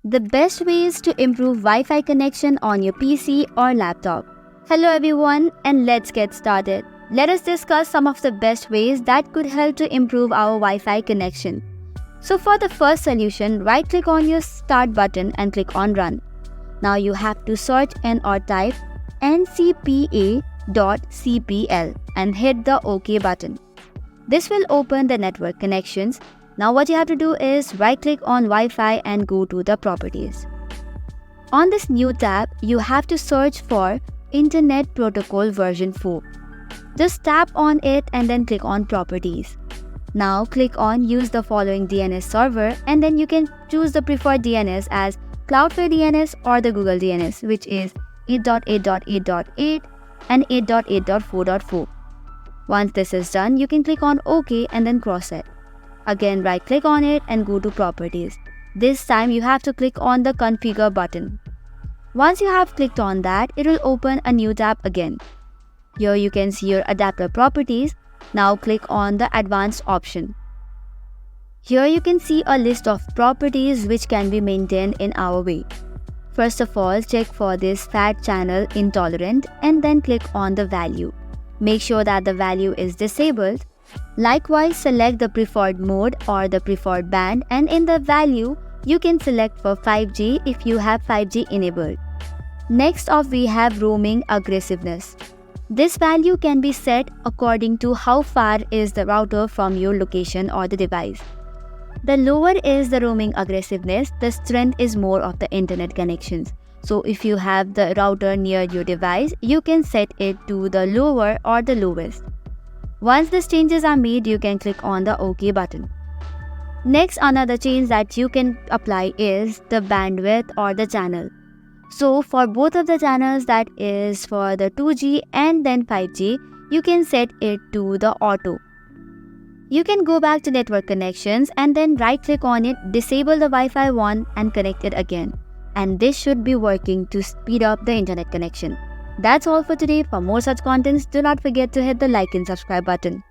the best ways to improve Wi-Fi connection on your PC or laptop. Hello everyone, and let's get started. Let us discuss some of the best ways that could help to improve our Wi-Fi connection. So for the first solution, right-click on your Start button and click on Run. Now you have to search or type ncpa.cpl and hit the OK button. This will open the network connections. Now what you have to do is right-click on Wi-Fi and go to the Properties. On this new tab, you have to search for Internet Protocol version 4. Just tap on it and then click on Properties. Now click on Use the following DNS server, and then you can choose the preferred DNS as Cloudflare DNS or the Google DNS, which is 8.8.8.8 and 8.8.4.4. Once this is done, you can click on OK and then cross it. Again, right-click on it and go to Properties. This time you have to click on the Configure button. Once you have clicked on that, it will open a new tab again. Here you can see your adapter properties. Now click on the Advanced option. Here you can see a list of properties which can be maintained in our way. First of all, check for this Fat Channel Intolerant and then click on the value. Make sure that the value is disabled. Likewise, select the preferred mode or the preferred band, and in the value, you can select for 5G if you have 5G enabled. Next up, we have roaming aggressiveness. This value can be set according to how far is the router from your location or the device. The lower is the roaming aggressiveness, the strength is more of the internet connections. So if you have the router near your device, you can set it to the lower or the lowest. Once these changes are made, you can click on the OK button. Next, another change that you can apply is the bandwidth or the channel. So for both of the channels, that is for the 2G and then 5G, you can set it to the auto. You can go back to network connections and then right-click on it, disable the Wi-Fi one and connect it again. And this should be working to speed up the internet connection. That's all for today. For more such contents, do not forget to hit the like and subscribe button.